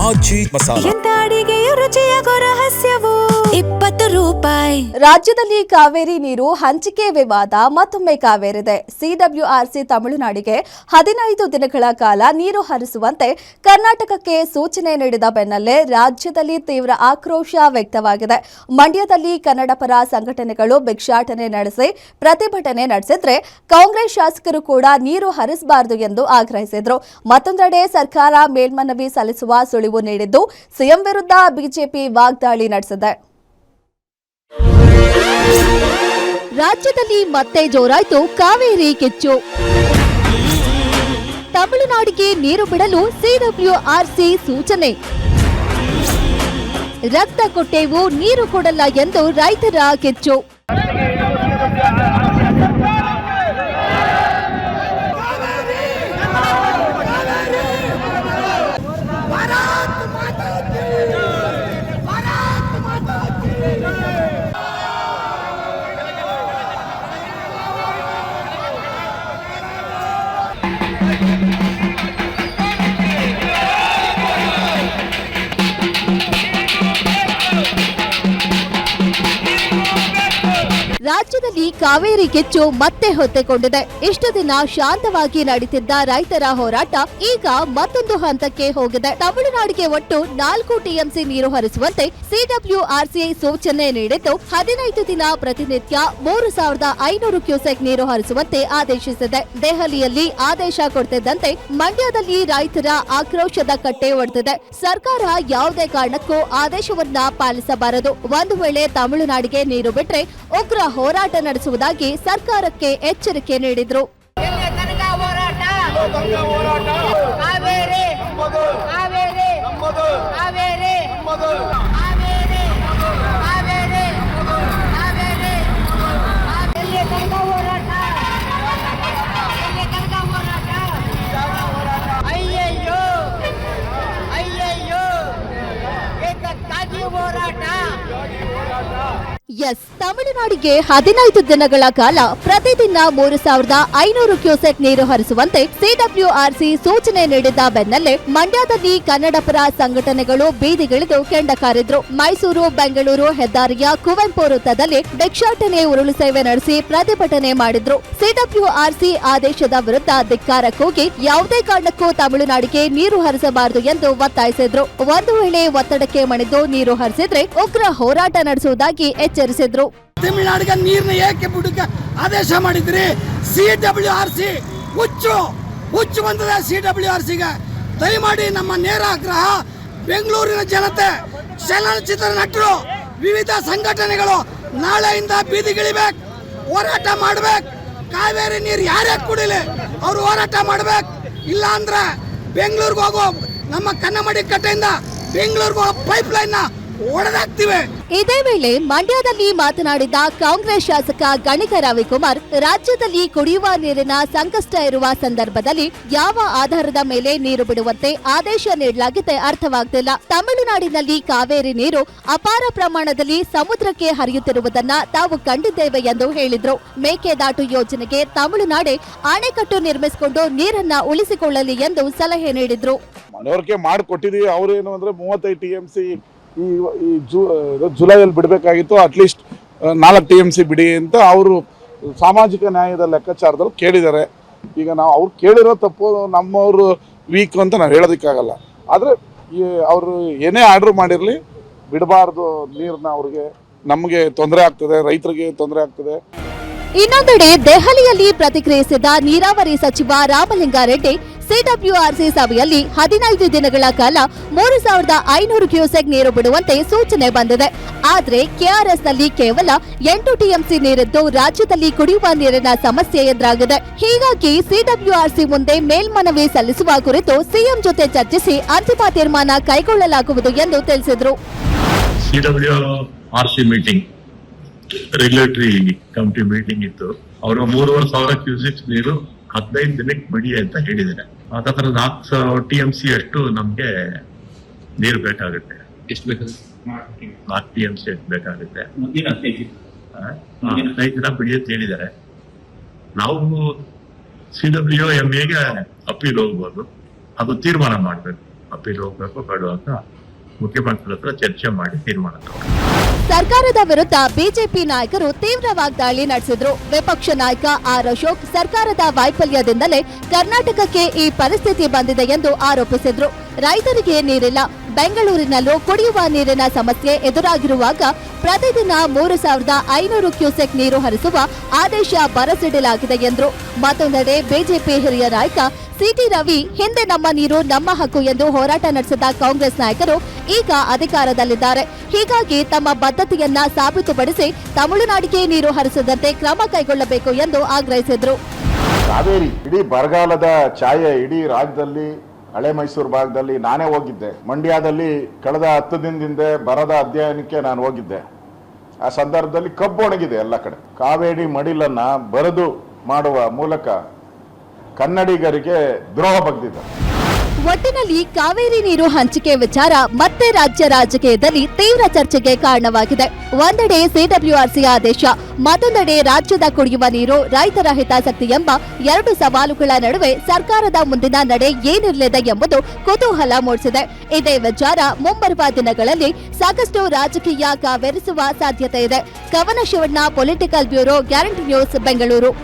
ಆಜಿ ಮಸಾಲ. ಎಂತ ಅಡಿಗೆಯ ರುಚಿಯಾಗೋ ರಹಸ್ಯವು 20 ರೂಪಾಯಿ. ರಾಜ್ಯದಲ್ಲಿ ಕಾವೇರಿ ನೀರು ಹಂಚಿಕೆ ವಿವಾದ ಮತ್ತೊಮ್ಮೆ ಕಾವೇರಿದೆ. ಸಿಡಬ್ಲ್ಯೂಆರ್ಸಿ ತಮಿಳುನಾಡಿಗೆ 15 ದಿನಗಳ ಕಾಲ ನೀರು ಹರಿಸುವಂತೆ ಕರ್ನಾಟಕಕ್ಕೆ ಸೂಚನೆ ನೀಡಿದ ಬೆನ್ನಲ್ಲೇ ರಾಜ್ಯದಲ್ಲಿ ತೀವ್ರ ಆಕ್ರೋಶ ವ್ಯಕ್ತವಾಗಿದೆ. ಮಂಡ್ಯದಲ್ಲಿ ಕನ್ನಡ ಪರ ಸಂಘಟನೆಗಳು ಭಿಕ್ಷಾಟನೆ ನಡೆಸಿ ಪ್ರತಿಭಟನೆ ನಡೆಸಿದ್ರೆ ಕಾಂಗ್ರೆಸ್ ಶಾಸಕರು ಕೂಡ ನೀರು ಹರಿಸಬಾರದು ಎಂದು ಆಗ್ರಹಿಸಿದರು. ಮತ್ತೊಂದೆಡೆ ಸರ್ಕಾರ ಮೇಲ್ಮನವಿ ಸಲ್ಲಿಸುವ ಸುಳಿವು ನೀಡಿದ್ದು ಸಿಎಂ ವಿರುದ್ಧ ಬಿಜೆಪಿ ವಾಗ್ದಾಳಿ ನಡೆಸಿದೆ. ರಾಜ್ಯದಲ್ಲಿ ಮತ್ತೆ ಜೋರಾಯಿತು ಕಾವೇರಿ ಕಿಚ್ಚು. ತಮಿಳುನಾಡಿಗೆ ನೀರು ಬಿಡಲು ಸಿಡಬ್ಲ್ಯೂಆರ್ಸಿ ಸೂಚನೆ. ರಕ್ತ ಕೊಟ್ಟೆವು, ನೀರು ಕೊಡಲ್ಲ ಎಂದು ರೈತರ ಕಿಚ್ಚು. ರಾಜ್ಯದಲ್ಲಿ ಕಾವೇರಿ ಕಿಚ್ಚು ಮತ್ತೆ ಹೊತ್ತುಕೊಂಡಿದೆ. ಇಷ್ಟು ದಿನ ಶಾಂತವಾಗಿ ನಡೀತಿದ್ದ ರೈತರ ಹೋರಾಟ ಈಗ ಮತ್ತೊಂದು ಹಂತಕ್ಕೆ ಹೋಗಿದೆ. ತಮಿಳುನಾಡಿಗೆ ಒಟ್ಟು 4 ಟಿಎಂಸಿ ನೀರು ಹರಿಸುವಂತೆ ಸಿಡಬ್ಲ್ಯೂಆರ್ಸಿ ಸೂಚನೆ ನೀಡಿದ್ದು 15 ದಿನ ಪ್ರತಿನಿತ್ಯ 3500 ಕ್ಯೂಸೆಕ್ ನೀರು ಹರಿಸುವಂತೆ ಆದೇಶಿಸಿದೆ. ದೆಹಲಿಯಲ್ಲಿ ಆದೇಶ ಕೊಡ್ತಿದ್ದಂತೆ ಮಂಡ್ಯದಲ್ಲಿ ರೈತರ ಆಕ್ರೋಶದ ಕಟ್ಟೆ ಒಡೆದಿದೆ. ಸರ್ಕಾರ ಯಾವುದೇ ಕಾರಣಕ್ಕೂ ಆದೇಶವನ್ನ ಪಾಲಿಸಬಾರದು. ಒಂದು ವೇಳೆ ತಮಿಳುನಾಡಿಗೆ ನೀರು ಬಿಟ್ರೆ ಉಗ್ರ ಹೋರಾಟ ನಡೆಸುವುದಾಗಿ ಸರ್ಕಾರಕ್ಕೆ ಎಚ್ಚರಿಕೆ ನೀಡಿದ್ರು. ಎಸ್, ತಮಿಳುನಾಡಿಗೆ 15 ದಿನಗಳ ಕಾಲ ಪ್ರತಿದಿನ 3500 ಕ್ಯೂಸೆಕ್ ನೀರು ಹರಿಸುವಂತೆ ಸಿಡಬ್ಲ್ಯೂಆರ್ಸಿ ಸೂಚನೆ ನೀಡಿದ್ದ ಬೆನ್ನಲ್ಲೇ ಮಂಡ್ಯದಲ್ಲಿ ಕನ್ನಡ ಪರ ಸಂಘಟನೆಗಳು ಬೀದಿಗಿಳಿದು ಕೆಂಡ ಕಾರಿದ್ರು. ಮೈಸೂರು ಬೆಂಗಳೂರು ಹೆದ್ದಾರಿಯ ಕುವೆಂಪು ವೃತ್ತದಲ್ಲಿ ಭಿಕ್ಷಾಟನೆ ಉರುಳು ಸೇವೆ ನಡೆಸಿ ಪ್ರತಿಭಟನೆ ಮಾಡಿದ್ರು. ಸಿಡಬ್ಲ್ಯೂಆರ್ಸಿ ಆದೇಶದ ವಿರುದ್ಧ ಧಿಕ್ಕಾರ ಕೂಗಿ ಯಾವುದೇ ಕಾರಣಕ್ಕೂ ತಮಿಳುನಾಡಿಗೆ ನೀರು ಹರಿಸಬಾರದು ಎಂದು ಒತ್ತಾಯಿಸಿದ್ರು. ಒಂದು ವೇಳೆ ಒತ್ತಡಕ್ಕೆ ಮಣಿದು ನೀರು ಹರಿಸಿದ್ರೆ ಉಗ್ರ ಹೋರಾಟ ನಡೆಸುವುದಾಗಿ ಎಚ್ಚರಿಸಿದ್ರು. ತಮಿಳುನಾಡಿಗೆ ನೀರನ್ನ ಏಕೆ ಬಿಡಕ್ಕೆ ಆದೇಶ ಮಾಡಿದ್ರಿ? ಸಿಡಬ್ಲ್ಯೂಆರ್ಸಿ ಹುಚ್ಚು ಬಂದಿದೆ. ಸಿಡಬ್ಲ್ಯೂಆರ್ಸಿಗೆ ದಯಮಾಡಿ ನಮ್ಮ ನೇರ ಆಗ್ರಹ, ಬೆಂಗಳೂರಿನ ಜನತೆ, ಚಲನಚಿತ್ರ ನಟರು, ವಿವಿಧ ಸಂಘಟನೆಗಳು ನಾಳೆಯಿಂದ ಬೀದಿಗಿಳಿಬೇಕು, ಹೋರಾಟ ಮಾಡ್ಬೇಕು. ಕಾವೇರಿ ನೀರು ಯಾರೇ ಕುಡಿಲಿ ಅವರು ಹೋರಾಟ ಮಾಡ್ಬೇಕು. ಇಲ್ಲ ಅಂದ್ರೆ ಬೆಂಗಳೂರಿಗೆ ಹೋಗೋ ನಮ್ಮ ಕನ್ನಮಡಿ ಕಟ್ಟೆಯಿಂದ ಬೆಂಗಳೂರಿಗೆ ಹೋಗೋ ಪೈಪ್ ಲೈನ್ ಒಡೆದಾಕ್ತಿವೆ. ಇದೇ ವೇಳೆ ಮಂಡ್ಯದಲ್ಲಿ ಮಾತನಾಡಿದ ಕಾಂಗ್ರೆಸ್ ಶಾಸಕ ಗಣಿಗ ರವಿಕುಮಾರ್, ರಾಜ್ಯದಲ್ಲಿ ಕುಡಿಯುವ ನೀರಿನ ಸಂಕಷ್ಟ ಇರುವ ಸಂದರ್ಭದಲ್ಲಿ ಯಾವ ಆಧಾರದ ಮೇಲೆ ನೀರು ಬಿಡುವಂತೆ ಆದೇಶ ನೀಡಲಾಗಿದೆ ಅರ್ಥವಾಗ್ತಿಲ್ಲ. ತಮಿಳುನಾಡಿನಲ್ಲಿ ಕಾವೇರಿ ನೀರು ಅಪಾರ ಪ್ರಮಾಣದಲ್ಲಿ ಸಮುದ್ರಕ್ಕೆ ಹರಿಯುತ್ತಿರುವುದನ್ನ ತಾವು ಕಂಡಿದ್ದೇವೆ ಎಂದು ಹೇಳಿದ್ರು. ಮೇಕೆದಾಟು ಯೋಜನೆಗೆ ತಮಿಳುನಾಡು ಅಣೆಕಟ್ಟು ನಿರ್ಮಿಸಿಕೊಂಡು ನೀರನ್ನ ಉಳಿಸಿಕೊಳ್ಳಲಿ ಎಂದು ಸಲಹೆ ನೀಡಿದ್ರು. ಮನವರಿಕೆ ಮಾಡಿಕೊಟ್ಟಿದೀವಿ. ಅವರೇನು ಅಂದ್ರೆ 35 ಟಿಎಂಸಿ ಈ ಜುಲೈಯಲ್ಲಿ ಬಿಡಬೇಕಾಗಿತ್ತು, ಅಟ್ಲೀಸ್ಟ್ 4 ಟಿಎಂಸಿ ಬಿಡಿ ಅಂತ ಅವರು ಸಾಮಾಜಿಕ ನ್ಯಾಯದ ಲೆಕ್ಕಾಚಾರದಲ್ಲಿ ಕೇಳಿದ್ದಾರೆ. ಈಗ ನಾವು ಅವ್ರು ಕೇಳಿರೋ ತಪ್ಪು, ನಮ್ಮವರು ವೀಕ್ ಅಂತ ನಾವು ಹೇಳೋದಕ್ಕಾಗಲ್ಲ. ಆದರೆ ಅವರು ಏನೇ ಆರ್ಡರ್ ಮಾಡಿರಲಿ ಬಿಡಬಾರ್ದು ನೀರನ್ನ. ಅವ್ರಿಗೆ ನಮಗೆ ತೊಂದರೆ ಆಗ್ತದೆ, ರೈತರಿಗೆ ತೊಂದರೆ ಆಗ್ತದೆ. ಇನ್ನೊಂದೆಡೆ ದೆಹಲಿಯಲ್ಲಿ ಪ್ರತಿಕ್ರಿಯಿಸಿದ ನೀರಾವರಿ ಸಚಿವ ರಾಮಲಿಂಗಾರೆಡ್ಡಿ, ಸಿಡಬ್ಲ್ಯೂಆರ್ಸಿ ಸಭೆಯಲ್ಲಿ 15 ದಿನಗಳ ಕಾಲ 3500 ಕ್ಯೂಸೆಕ್ ನೀರು ಬಿಡುವಂತೆ ಸೂಚನೆ ಬಂದಿದೆ. ಆದರೆ ಕೆಆರ್ಎಸ್ನಲ್ಲಿ ಕೇವಲ 8 ಟಿಎಂಸಿ ನೀರಿದ್ದು ರಾಜ್ಯದಲ್ಲಿ ಕುಡಿಯುವ ನೀರಿನ ಸಮಸ್ಯೆ ಎದುರಾಗಿದೆ. ಹೀಗಾಗಿ ಸಿಡಬ್ಲ್ಯೂಆರ್ಸಿ ಮುಂದೆ ಮೇಲ್ಮನವಿ ಸಲ್ಲಿಸುವ ಕುರಿತು ಸಿಎಂ ಜೊತೆ ಚರ್ಚಿಸಿ ಅಂತಿಮ ತೀರ್ಮಾನ ಕೈಗೊಳ್ಳಲಾಗುವುದು ಎಂದು ತಿಳಿಸಿದರು. CWRC meeting, regulatory committee meeting ಇತ್ತು. ಅವರು 3500 ಕ್ಯೂಸೆಕ್ ನೀರು 15 ದಿನಕ್ಕೆ ಬಿಡಿ ಅಂತ ಹೇಳಿದ್ದಾರೆ. ಅದರ 4 ಟಿಎಂಸಿ ಅಷ್ಟು ನಮ್ಗೆ ನೀರು ಬೇಕಾಗುತ್ತೆ. ಎಷ್ಟು ಬೇಕಾಗುತ್ತೆ? 4 ಟಿಎಂಸಿ ಅಷ್ಟು ಬೇಕಾಗುತ್ತೆ. 15 ದಿನ ಬಿಡಿ ಅಂತ ಹೇಳಿದ್ದಾರೆ. ನಾವು CWMAಗೆ ಅಪೀಲ್ ಹೋಗ್ಬೋದು, ಅದು ತೀರ್ಮಾನ ಮಾಡ್ಬೇಕು. ಅಪೀಲ್ ಹೋಗ್ಬೇಕು ಬೇಡ ಅಂತ ಮುಖ್ಯಮಂತ್ರಿ ಹತ್ರ ಚರ್ಚೆ ಮಾಡಿ ತೀರ್ಮಾನ ತಗೊಂಡು. ಸರ್ಕಾರದ ವಿರುದ್ಧ ಬಿಜೆಪಿ ನಾಯಕರು ತೀವ್ರ ವಾಗ್ದಾಳಿ ನಡೆಸಿದ್ರು. ವಿಪಕ್ಷ ನಾಯಕ ಆರ್ ಅಶೋಕ್ ಸರ್ಕಾರದ ವೈಫಲ್ಯದಿಂದಲೇ ಕರ್ನಾಟಕಕ್ಕೆ ಈ ಪರಿಸ್ಥಿತಿ ಬಂದಿದೆ ಎಂದು ಆರೋಪಿಸಿದ್ರು. ರೈತರಿಗೆ ನೀರಿಲ್ಲ, ಬೆಂಗಳೂರಿನಲ್ಲೂ ಕುಡಿಯುವ ನೀರಿನ ಸಮಸ್ಯೆ ಎದುರಾಗಿರುವಾಗ ಪ್ರತಿದಿನ 3,500 ಕ್ಯೂಸೆಕ್ ನೀರು ಹರಿಸುವ ಆದೇಶ ಬರಸಿಡಲಾಗಿದೆ ಎಂದರು. ಮತ್ತೊಂದೆಡೆ ಬಿಜೆಪಿ ಹಿರಿಯ ನಾಯಕ ಸಿಟಿ ರವಿ ಹಿಂದೆ ನಮ್ಮ ನೀರು ನಮ್ಮ ಹಕ್ಕು ಎಂದು ಹೋರಾಟ ನಡೆಸಿದ ಕಾಂಗ್ರೆಸ್ ನಾಯಕರು ಈಗ ಅಧಿಕಾರದಲ್ಲಿದ್ದಾರೆ. ಹೀಗಾಗಿ ತಮ್ಮ ಬದ್ಧತೆಯನ್ನ ಸಾಬೀತುಪಡಿಸಿ ತಮಿಳುನಾಡಿಗೆ ನೀರು ಹರಿಸದಂತೆ ಕ್ರಮ ಕೈಗೊಳ್ಳಬೇಕು ಎಂದು ಆಗ್ರಹಿಸಿದ್ರು. ಕಾವೇರಿ ಇಡೀ ಬರಗಾಲದ ಛಾಯೆ ಇಡೀ ರಾಜ್ಯದಲ್ಲಿ, ಹಳೆ ಮೈಸೂರು ಭಾಗದಲ್ಲಿ ನಾನೇ ಹೋಗಿದ್ದೆ. ಮಂಡ್ಯದಲ್ಲಿ ಕಳೆದ 10 ದಿನದಿಂದ ಬರದ ಅಧ್ಯಯನಕ್ಕೆ ನಾನು ಹೋಗಿದ್ದೆ. ಆ ಸಂದರ್ಭದಲ್ಲಿ ಕಬ್ಬು ಒಣಗಿದೆ ಎಲ್ಲ ಕಡೆ. ಕಾವೇರಿ ಮಡಿಲನ್ನ ಬರದು ಮಾಡುವ ಮೂಲಕ ಕನ್ನಡಿಗರಿಗೆ ದ್ರೋಹ ಬಗ್ದಿದೆ. ಒಟ್ಟಿನಲ್ಲಿ ಕಾವೇರಿ ನೀರು ಹಂಚಿಕೆ ವಿಚಾರ ಮತ್ತೆ ರಾಜ್ಯ ರಾಜಕೀಯದಲ್ಲಿ ತೀವ್ರ ಚರ್ಚೆಗೆ ಕಾರಣವಾಗಿದೆ. ಒಂದೆಡೆ ಸಿಡಬ್ಲ್ಯೂಆರ್ಸಿ ಆದೇಶ, ಮತ್ತೊಂದೆಡೆ ರಾಜ್ಯದ ಕುಡಿಯುವ ನೀರು, ರೈತರ ಹಿತಾಸಕ್ತಿ ಎಂಬ ಎರಡು ಸವಾಲುಗಳ ನಡುವೆ ಸರ್ಕಾರದ ಮುಂದಿನ ನಡೆ ಏನಿರಲಿದೆ ಎಂಬುದು ಕುತೂಹಲ ಮೂಡಿಸಿದೆ. ಇದೇ ವಿಚಾರ ಮುಂಬರುವ ದಿನಗಳಲ್ಲಿ ಸಾಕಷ್ಟು ರಾಜಕೀಯ ಕಾವೇರಿಸುವ ಸಾಧ್ಯತೆ ಇದೆ. ಕವನ Shivanna, political bureau, guarantee news, Bengaluru.